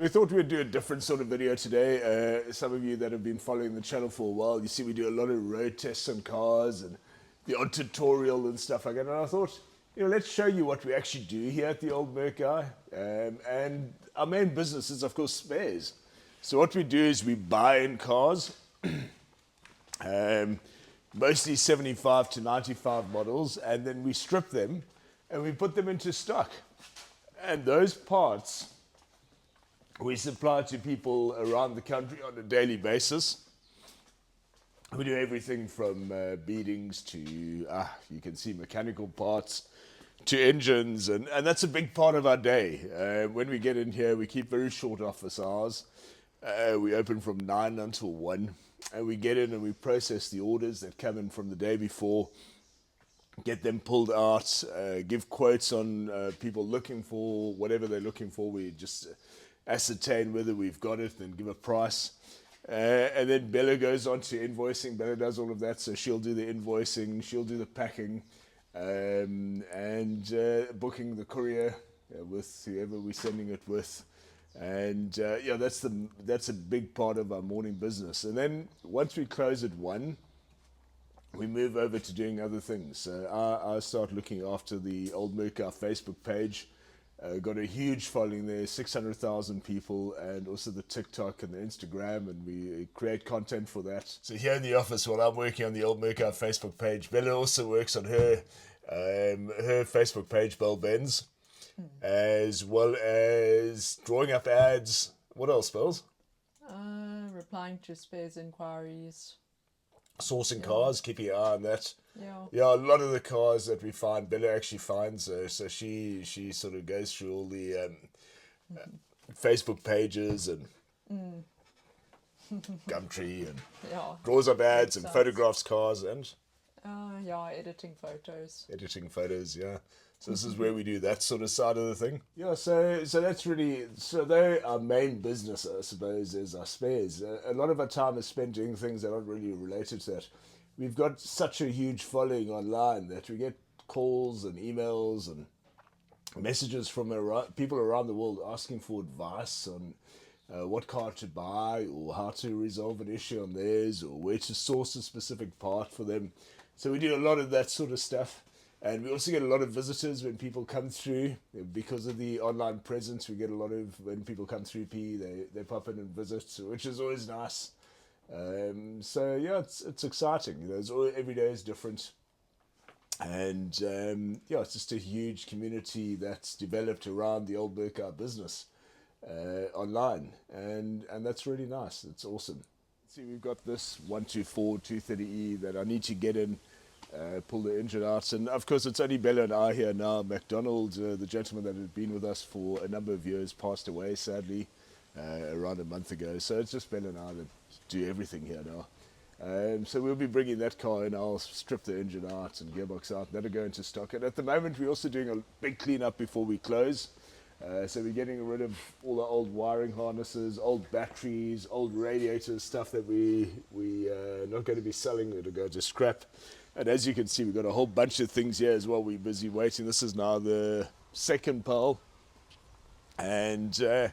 We thought we'd do a different sort of video today. Some of you that have been following the channel for a while, you see we do a lot of road tests on cars and the odd tutorial and stuff like that. And I thought, let's show you what we actually do here at the Old Merc Guy. And our main business is, of course, spares. So what we do is we buy in cars, mostly 75 to 95 models, and then we strip them and we put them into stock. And those parts we supply to people around the country on a daily basis. We do everything from beadings to, you can see mechanical parts, to engines, and that's a big part of our day. When we get in here, we keep very short office hours. We open from 9 until 1, and we get in and we process the orders that come in from the day before, get them pulled out, give quotes on people looking for whatever they're looking for. We just ascertain whether we've got it and give a price. And then Bella goes on to invoicing. Bella does all of that, so she'll do the invoicing, she'll do the packing, and booking the courier with whoever we're sending it with. And that's a big part of our morning business. And then once we close at 1, we move over to doing other things. So I start looking after the Old Merc Guy Facebook page. Got a huge following there, 600,000 people, and also the TikTok and the Instagram, and we create content for that. So here in the office, while I'm working on the Old Merc Guy Facebook page, Bella also works on her Facebook page, Bell Benz, as well as drawing up ads. What else, Bells? Replying to spares inquiries. Sourcing cars, keeping an eye on that. Yeah, a lot of the cars that we find, Bella actually finds. So she sort of goes through all the Facebook pages and Gumtree and draws up ads and photographs cars and editing photos. So this is where we do that sort of side of the thing. Yeah, so that's really, they're our main business, I suppose, is our spares. A lot of our time is spent doing things that aren't really related to that. We've got such a huge following online that we get calls and emails and messages from people around the world asking for advice on what car to buy or how to resolve an issue on theirs or where to source a specific part for them. So we do a lot of that sort of stuff. And we also get a lot of visitors when people come through. Because of the online presence, we get a lot of, when people come through P, they pop in and visit, which is always nice. It's exciting. Every day is different. And it's just a huge community that's developed around the Old Merc Guy business online. And that's really nice. It's awesome. See, we've got this 124 230E that I need to get in. Pull the engine out, and of course it's only Bella and I here now. McDonald, the gentleman that had been with us for a number of years, passed away sadly around a month ago, so it's just Bella and I that do everything here now. So we'll be bringing that car in. I'll strip the engine out and gearbox out, that'll go into stock. And at the moment we're also doing a big cleanup before we close, so we're getting rid of all the old wiring harnesses, old batteries, old radiators, stuff that we're not going to be selling. It'll go to scrap. And as you can see, we've got a whole bunch of things here as well. We're busy waiting. This is now the second pile. And then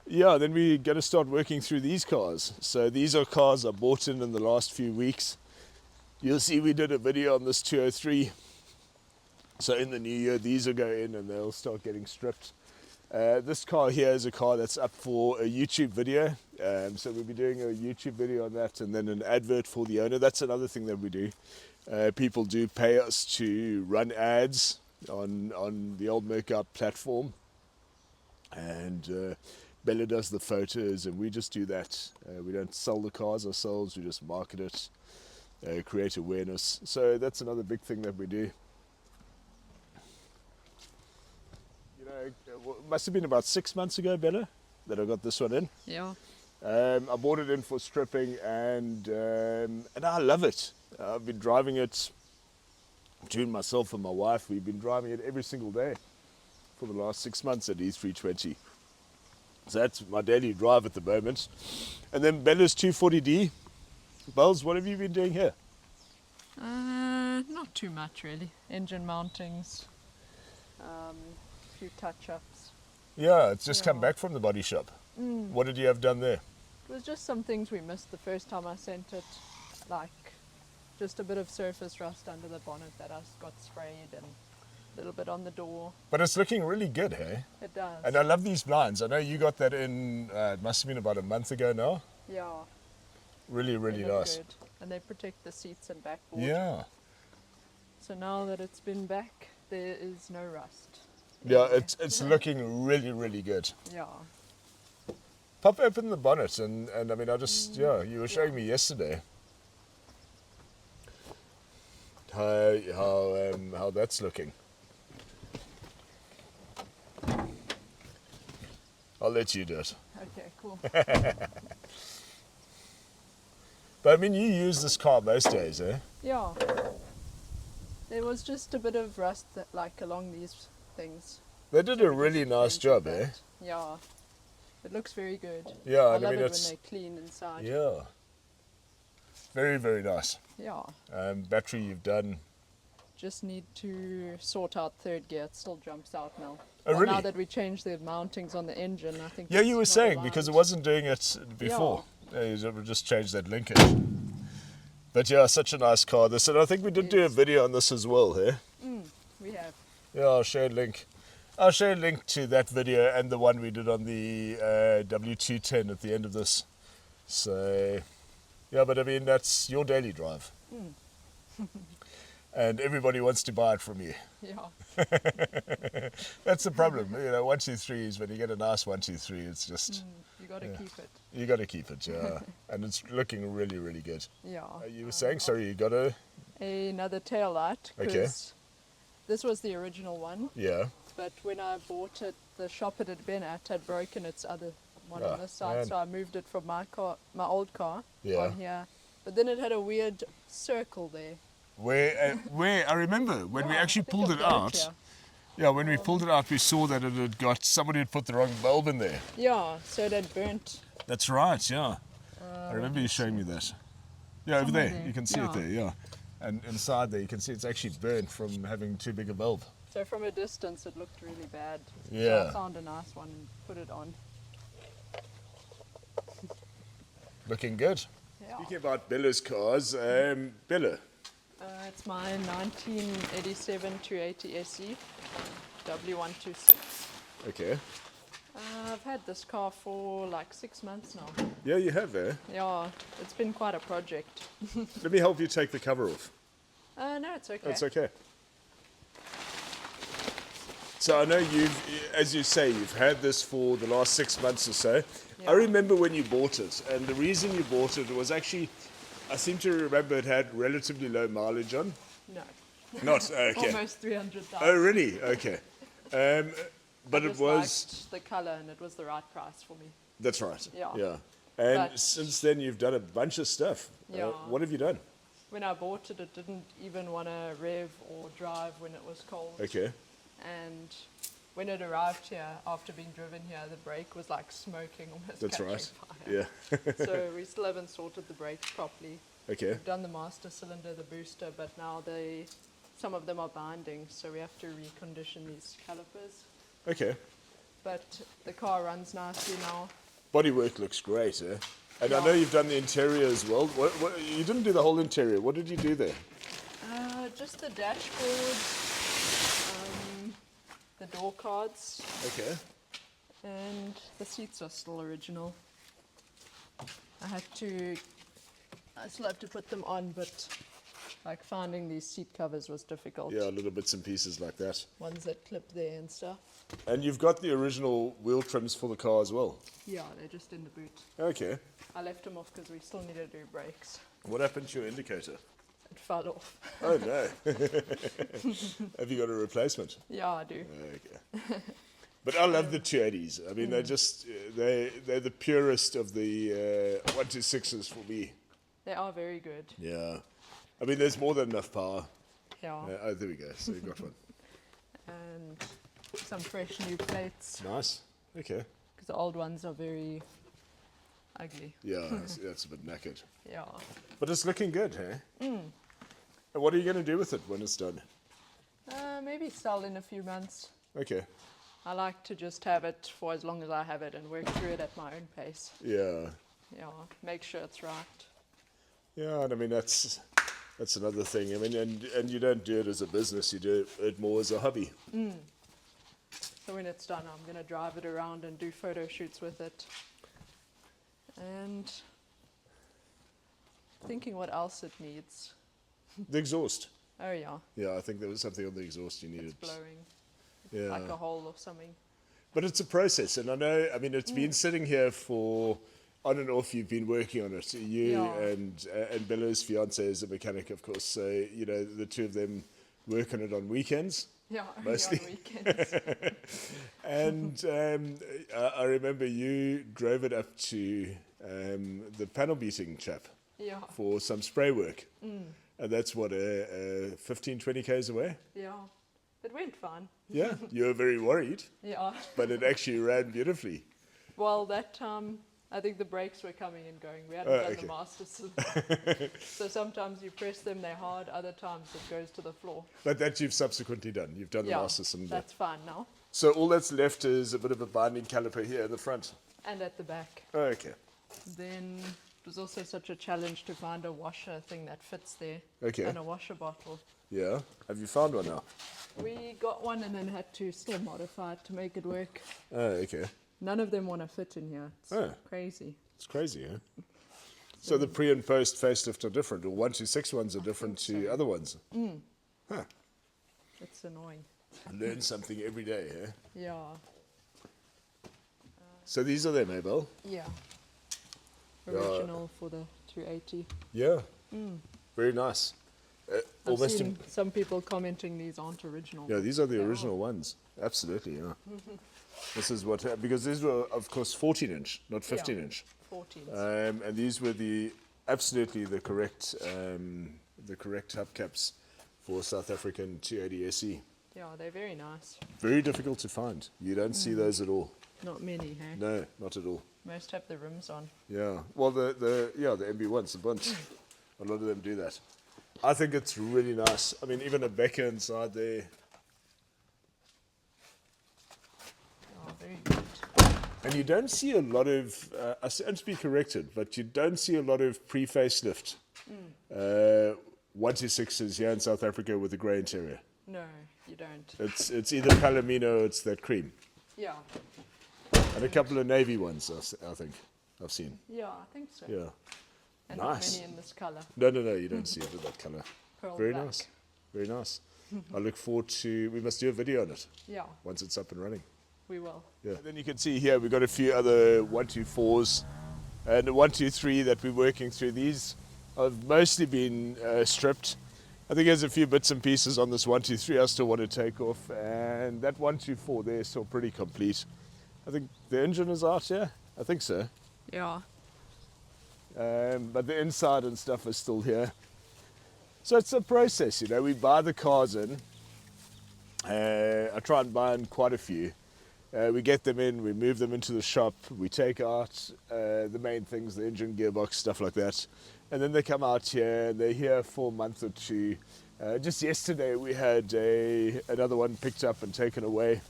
we're going to start working through these cars. So these are cars I bought in the last few weeks. You'll see we did a video on this 203. So in the new year, these will go in and they'll start getting stripped. This car here is a car that's up for a YouTube video. So we'll be doing a YouTube video on that and then an advert for the owner. That's another thing that we do. People do pay us to run ads on the Old Merc Guy platform, and Bella does the photos, and we just do that. We don't sell the cars ourselves; we just market it, create awareness. So that's another big thing that we do. It must have been about 6 months ago, Bella, that I got this one in. Yeah. I bought it in for stripping, and I love it. I've been driving it, between myself and my wife, we've been driving it every single day for the last 6 months at E320. So that's my daily drive at the moment. And then Bella's 240D. Bells, what have you been doing here? Not too much really. Engine mountings, a few touch-ups. Yeah, it's just come back from the body shop. What did you have done there? It was just some things we missed the first time I sent it, like just a bit of surface rust under the bonnet that I got sprayed and a little bit on the door. But it's looking really good, hey? It does. And I love these blinds. I know you got that in, it must have been about a month ago now. Yeah. Really, really They look nice. good. And they protect the seats and backboard. Yeah. So now that it's been back, there is no rust. Yeah, anywhere. it's looking really, really good. Yeah. Pop open the bonnet and I mean, I just, you were showing me yesterday how that's looking. I'll let you do it. Okay, cool. But I mean, you use this car most days, eh? Yeah. There was just a bit of rust that, like along these things. They did So a we really just nice painted job, that. eh? Yeah. It looks very good. Yeah, I and I love mean, it when it's, they clean inside. yeah. Very, very nice. Yeah. Battery you've done. Just need to sort out third gear. It still jumps out now. Oh, Well, really? Now that we changed the mountings on the engine, I think. Yeah, it's you were not saying, because it aligned. wasn't doing it before. Yeah, you just changed that linkage. But yeah, such a nice car. This, and I think we did do a Yes. video on this as well, eh? We have. Yeah, I'll share a link. I'll share a link to that video and the one we did on the W210 at the end of this. So, yeah, but I mean, that's your daily drive. And everybody wants to buy it from you. Yeah. That's the problem. You know, 123s, when you get a nice 123, it's just, You got to keep it. you got to keep it, yeah. And it's looking really, really good. Yeah. You were saying, sorry, you got a, Another tail light. Okay. This was the original one, yeah. but when I bought it, the shop it had been at had broken its other one Ah, on this side, man. so I moved it from my old car Yeah. on here. But then it had a weird circle there. Where I remember when we Yeah, I actually think pulled I've it got out. here. Yeah, when we pulled it out, we saw that it had got, somebody had put the wrong bulb in there. Yeah, so it had burnt. That's right, yeah. I remember you showing me that. Yeah, over Somewhere there. there, You can see it yeah. there, yeah. And inside there, you can see it's actually burnt from having too big a bulb. So from a distance, it looked really bad. So Yeah. I found a nice one and put it on. Looking good. Yeah. Speaking about Bella's cars, Bella. It's my 1987 280 SE W126. Okay. I've had this car for like 6 months now. Yeah, you have there. Yeah, it's been quite a project. Let me help you take the cover off. No, it's okay. That's okay. So I know you've, as you say, you've had this for the last 6 months or so. Yeah. I remember when you bought it, and the reason you bought it was actually, I seem to remember it had relatively low mileage on. No, Not, okay. almost 300,000. Oh, really? Okay. But I it just was, liked the colour and it was the right price for me. that's right. Yeah. Yeah. And But- since then you've done a bunch of stuff. Yeah. What have you done? When I bought it, it didn't even want to rev or drive when it was cold. Okay. And when it arrived here, after being driven here, the brake was like smoking, almost That's catching right. fire. Yeah. So we still haven't sorted the brakes properly. Okay. We've done the master cylinder, the booster, but now some of them are binding, so we have to recondition these calipers. Okay. But the car runs nicely now. Bodywork looks great, eh? And I Yeah. know you've done the interior as well. What, you didn't do the whole interior. What did you do there? Just the dashboard, the door cards, Okay. and the seats are still original. I still have to put them on, but like finding these seat covers was difficult. Yeah, little bits and pieces like that. Ones that clip there and stuff. And you've got the original wheel trims for the car as well. Yeah, they're just in the boot. Okay. I left them off because we still need to do brakes. What happened to your indicator? It fell off. Oh no. Have you got a replacement? Yeah, I do. Okay. But I love the 280s. I mean, they're the purest of the 126s for me. They are very good. Yeah. I mean, there's more than enough power. Yeah. Oh, there we go. So you got one. And some fresh new plates Nice. Okay. because the old ones are very ugly. Yeah, that's a bit knackered. Yeah. But it's looking good, hey? And what are you going to do with it when it's done? Maybe sell in a few months. Okay. I like to just have it for as long as I have it and work through it at my own pace. Yeah. Yeah, make sure it's right. Yeah, and I mean, that's another thing. I mean, and you don't do it as a business, you do it more as a hobby. So when it's done, I'm going to drive it around and do photo shoots with it. And thinking what else it needs. The exhaust. Oh yeah, Yeah, I think there was something on the exhaust you needed. it's blowing Yeah. like a hole or something. But it's a process, and I know, I mean, it's been sitting here for, on and off, you've been working on it. You Yeah. and Bella's fiance is a mechanic, of course, so, you know, the two of them work on it on weekends. Yeah, only Mostly. on weekends. And I remember you drove it up to the panel beating chap Yeah, for some spray work. And that's what, 15, 20 k's away? yeah. It went fine. Yeah, you were very worried, Yeah. but it actually ran beautifully. Well, that time, I think the brakes were coming and going. We hadn't Oh, done okay. the master cylinder. So sometimes you press them, they're hard. Other times it goes to the floor. But that you've subsequently done. You've done the Yeah, master cylinder. that's fine now. So all that's left is a bit of a binding caliper here in the front. And at the back. Oh, okay. Then it was also such a challenge to find a washer thing that fits there. Okay. And a washer bottle. Yeah. Have you found one now? We got one and then had to still modify it to make it work. Oh, okay. None of them want to fit in here. It's Oh. crazy. It's crazy, huh? So the pre and post facelift are different, or 126 ones are different to think so. other ones. Huh. It's annoying. Learn something every day, huh? Yeah. So these are them, Abel? Yeah. Original for the 280. Yeah. Very nice. I've Almost. seen some people commenting these aren't original. Yeah, these are the They original ones. Absolutely, yeah. This is what, because these were, of course, 14-inch, not 15-inch. 14s. And these were absolutely the correct hubcaps for South African 280 SE. Yeah, they're very nice. Very difficult to find. You don't see those at all. Not many, hey? No, not at all. Most have the rims on. Yeah. Well, the MB1s, the bunts, a lot of them do that. I think it's really nice. I mean, even a Becker inside there. Oh, very good. And you don't see a lot of, I stand to be corrected, but you don't see a lot of pre-facelift 126s here in South Africa with a grey interior. No, you don't. It's either Palomino or it's that cream. Yeah. And a couple of navy ones, I think, I've seen. Yeah, I think so. Yeah. And Nice. not many in this colour. No, you don't see it with that colour. Pearl Very black. nice. Very nice. I look forward to, we must do a video on it Yeah, once it's up and running. we will. Yeah. Then you can see here we've got a few other 124s and a 123 that we're working through. These have mostly been stripped. I think there's a few bits and pieces on this 123 I still want to take off, and that 124 there is still pretty complete. I think the engine is out here. I think so. Yeah. But the inside and stuff is still here. So it's a process, you know. We buy the cars in. I try and buy in quite a few. We get them in, we move them into the shop, we take out the main things, the engine, gearbox, stuff like that. And then they come out here, and they're here for a month or two. Just yesterday we had another one picked up and taken away.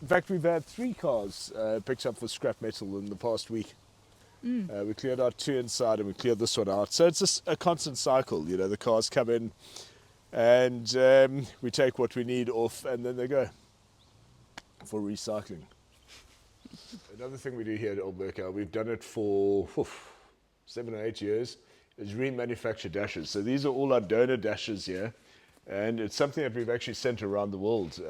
In fact, we've had 3 cars picked up for scrap metal in the past week. We cleared out 2 inside and we cleared this one out. So it's a constant cycle, you know. The cars come in and we take what we need off and then they go for recycling. Another thing we do here at Old Merc Guy, we've done it for 7 or 8 years, is remanufacture dashes. So these are all our donor dashes here. And it's something that we've actually sent around the world.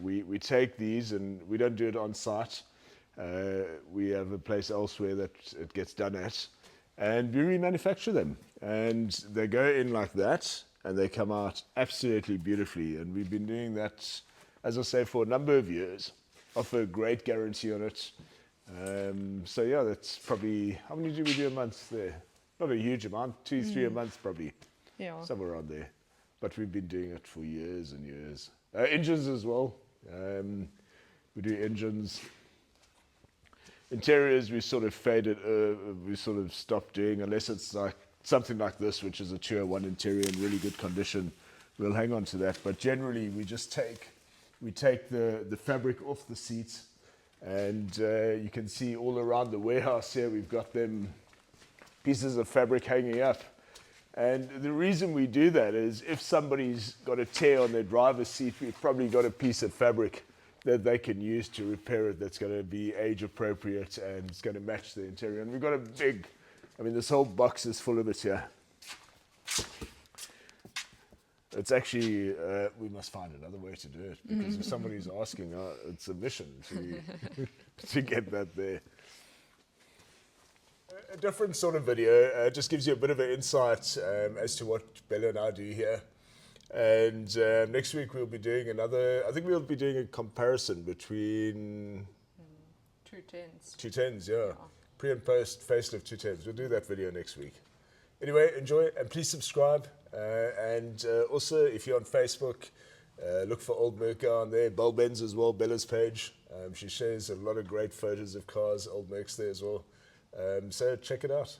We take these and we don't do it on site. We have a place elsewhere that it gets done at. And we remanufacture them. And they go in like that and they come out absolutely beautifully. And we've been doing that, as I say, for a number of years. Offer a great guarantee on it. So yeah, that's probably, how many do we do a month there? Not a huge amount, 2, 3 a month probably. Yeah. Somewhere around there. But we've been doing it for years and years. Engines as well. We do engines. Interiors we sort of faded, we sort of stopped doing, unless it's like something like this, which is a 201 interior in really good condition. We'll hang on to that. But generally we just take we take the fabric off the seats, and you can see all around the warehouse here, we've got them pieces of fabric hanging up. And the reason we do that is if somebody's got a tear on their driver's seat, we've probably got a piece of fabric that they can use to repair it that's going to be age appropriate and it's going to match the interior. And we've got a big, I mean, this whole box is full of it here. It's actually, we must find another way to do it, because if somebody's asking, it's a mission to get that there. A different sort of video, just gives you a bit of an insight as to what Bella and I do here. And next week we'll be doing another, I think we'll be doing a comparison between 210s, yeah. Pre and post facelift 210s. We'll do that video next week. Anyway, enjoy and please subscribe. And also, if you're on Facebook, look for Old Merc Guy on there. Bell Benz as well, Bella's page. She shares a lot of great photos of cars, Old Mercs there as well. So check it out.